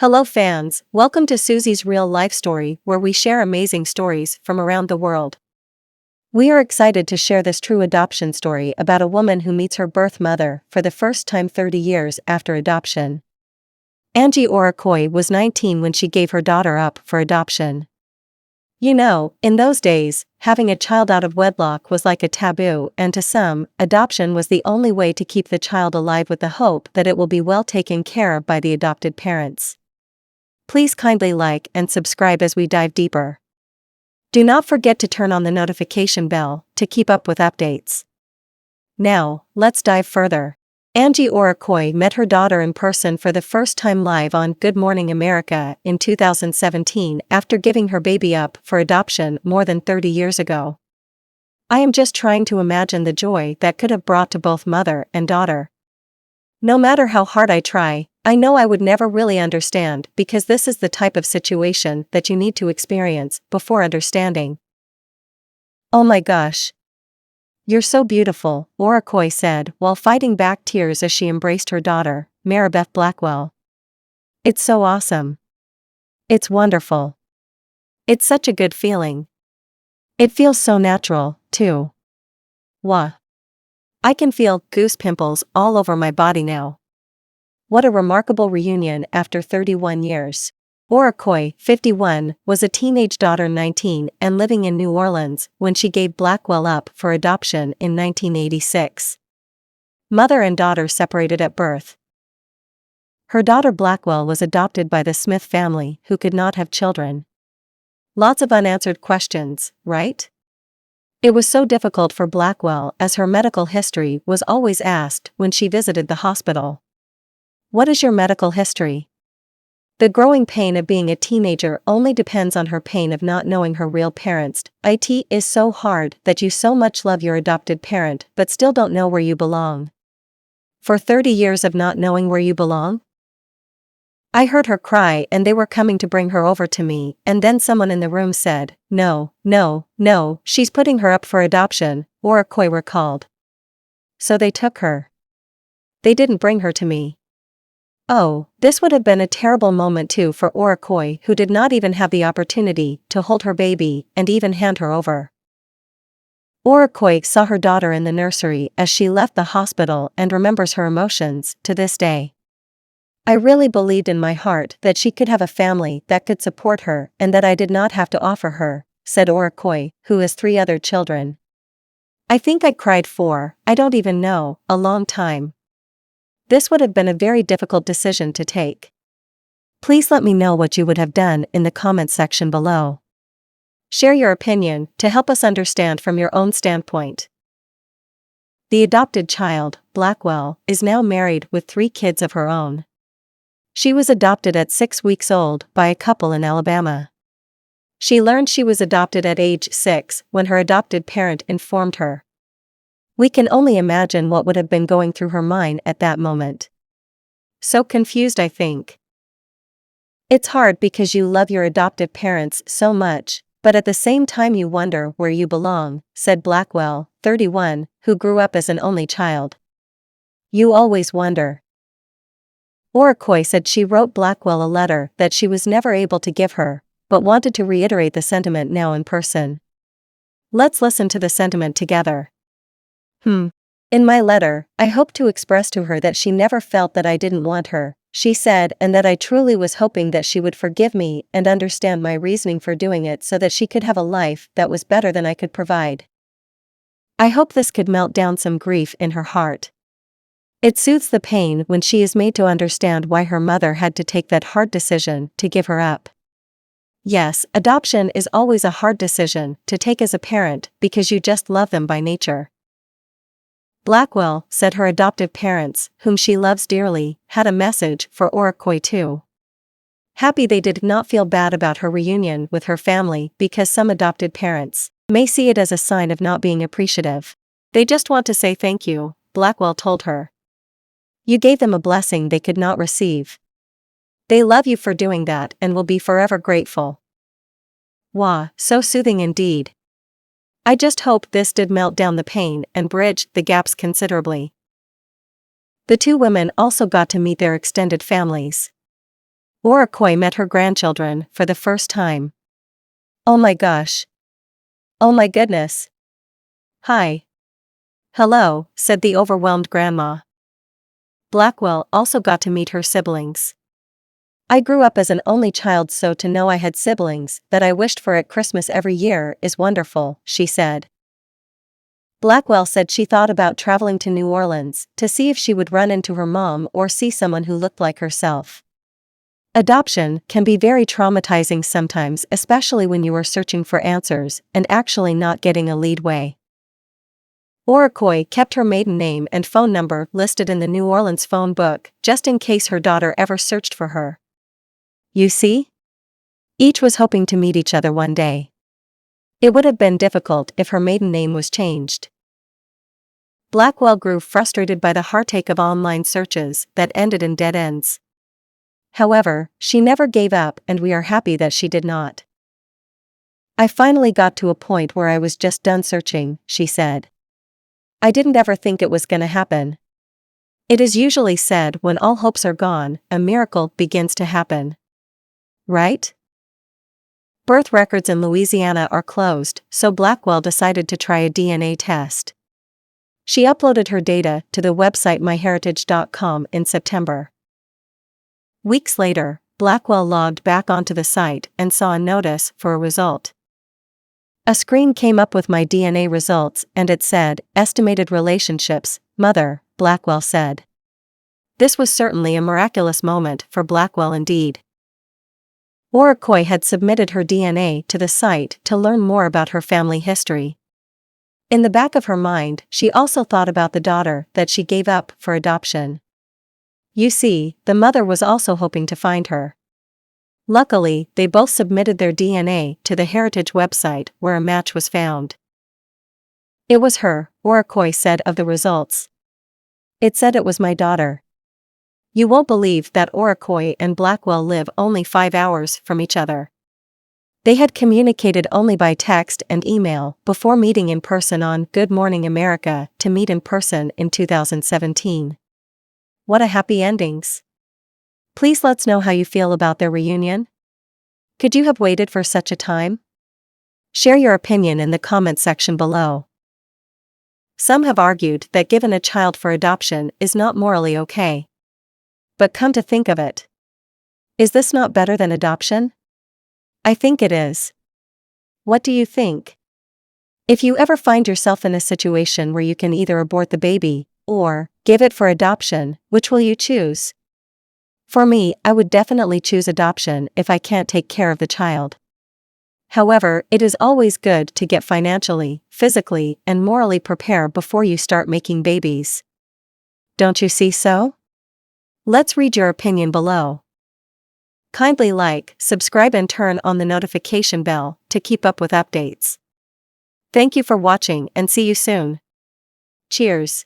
Hello fans, welcome to Susie's Real Life Story, where we share amazing stories from around the world. We are excited to share this true adoption story about a woman who meets her birth mother for the first time 30 years after adoption. Angie Orokoi was 19 when she gave her daughter up for adoption. You know, in those days, having a child out of wedlock was like a taboo, and to some, adoption was the only way to keep the child alive with the hope that it will be well taken care of by the adopted parents. Please kindly like and subscribe as we dive deeper. Do not forget to turn on the notification bell to keep up with updates. Now, let's dive further. Angie Orokoi met her daughter in person for the first time live on Good Morning America in 2017 after giving her baby up for adoption more than 30 years ago. I am just trying to imagine the joy that could have brought to both mother and daughter. No matter how hard I try, I know I would never really understand because this is the type of situation that you need to experience before understanding. Oh my gosh. You're so beautiful, Orokoi said while fighting back tears as she embraced her daughter, Maribeth Blackwell. It's so awesome. It's wonderful. It's such a good feeling. It feels so natural, too. Wah. I can feel goose pimples all over my body now. What a remarkable reunion after 31 years. Orokoi, 51, was a teenage daughter 19 and living in New Orleans when she gave Blackwell up for adoption in 1986. Mother and daughter separated at birth. Her daughter Blackwell was adopted by the Smith family who could not have children. Lots of unanswered questions, right? It was so difficult for Blackwell as her medical history was always asked when she visited the hospital. What is your medical history? The growing pain of being a teenager only depends on her pain of not knowing her real parents. It is so hard that you so much love your adopted parent but still don't know where you belong. For 30 years of not knowing where you belong? I heard her cry and they were coming to bring her over to me, and then someone in the room said, No, she's putting her up for adoption, Orokoi recalled. So they took her. They didn't bring her to me. Oh, this would have been a terrible moment too for Orokoi, who did not even have the opportunity to hold her baby and even hand her over. Orokoi saw her daughter in the nursery as she left the hospital and remembers her emotions to this day. I really believed in my heart that she could have a family that could support her and that I did not have to offer her, said Orokoi, who has 3 other children. I think I cried for, I don't even know, a long time. This would have been a very difficult decision to take. Please let me know what you would have done in the comments section below. Share your opinion to help us understand from your own standpoint. The adopted child, Blackwell, is now married with 3 kids of her own. She was adopted at 6 weeks old by a couple in Alabama. She learned she was adopted at age 6 when her adopted parent informed her. We can only imagine what would have been going through her mind at that moment. So confused, I think. It's hard because you love your adoptive parents so much, but at the same time you wonder where you belong, said Blackwell, 31, who grew up as an only child. You always wonder. Orokoi said she wrote Blackwell a letter that she was never able to give her, but wanted to reiterate the sentiment now in person. Let's listen to the sentiment together. In my letter, I hope to express to her that she never felt that I didn't want her, she said, and that I truly was hoping that she would forgive me and understand my reasoning for doing it so that she could have a life that was better than I could provide. I hope this could melt down some grief in her heart. It soothes the pain when she is made to understand why her mother had to take that hard decision to give her up. Yes, adoption is always a hard decision to take as a parent because you just love them by nature. Blackwell said her adoptive parents, whom she loves dearly, had a message for Orokoi too. Happy they did not feel bad about her reunion with her family because some adopted parents may see it as a sign of not being appreciative. They just want to say thank you, Blackwell told her. You gave them a blessing they could not receive. They love you for doing that and will be forever grateful. Wow, so soothing indeed. I just hope this did melt down the pain and bridge the gaps considerably. The 2 women also got to meet their extended families. Orikoi met her grandchildren for the first time. Oh my gosh. Oh my goodness. Hi. Hello, said the overwhelmed grandma. Blackwell also got to meet her siblings. I grew up as an only child, so to know I had siblings that I wished for at Christmas every year is wonderful, she said. Blackwell said she thought about traveling to New Orleans to see if she would run into her mom or see someone who looked like herself. Adoption can be very traumatizing sometimes, especially when you are searching for answers and actually not getting a lead way. Orikoi kept her maiden name and phone number listed in the New Orleans phone book, just in case her daughter ever searched for her. You see? Each was hoping to meet each other one day. It would have been difficult if her maiden name was changed. Blackwell grew frustrated by the heartache of online searches that ended in dead ends. However, she never gave up, and we are happy that she did not. I finally got to a point where I was just done searching, she said. I didn't ever think it was gonna happen. It is usually said when all hopes are gone, a miracle begins to happen. Right? Birth records in Louisiana are closed, so Blackwell decided to try a DNA test. She uploaded her data to the website myheritage.com in September. Weeks later, Blackwell logged back onto the site and saw a notice for a result. A screen came up with my DNA results and it said, "Estimated relationships, mother," Blackwell said. This was certainly a miraculous moment for Blackwell indeed. Orikoi had submitted her DNA to the site to learn more about her family history. In the back of her mind, she also thought about the daughter that she gave up for adoption. You see, the mother was also hoping to find her. Luckily, they both submitted their DNA to the Heritage website where a match was found. It was her, Orikoi said of the results. It said it was my daughter. You won't believe that Orikoi and Blackwell live only 5 hours from each other. They had communicated only by text and email before meeting in person on Good Morning America to meet in person in 2017. What a happy endings. Please let's know how you feel about their reunion. Could you have waited for such a time? Share your opinion in the comment section below. Some have argued that giving a child for adoption is not morally okay. But come to think of it, is this not better than adoption? I think it is. What do you think? If you ever find yourself in a situation where you can either abort the baby or give it for adoption, which will you choose? For me, I would definitely choose adoption if I can't take care of the child. However, it is always good to get financially, physically, and morally prepared before you start making babies. Don't you see so? Let's read your opinion below. Kindly like, subscribe and turn on the notification bell to keep up with updates. Thank you for watching and see you soon. Cheers.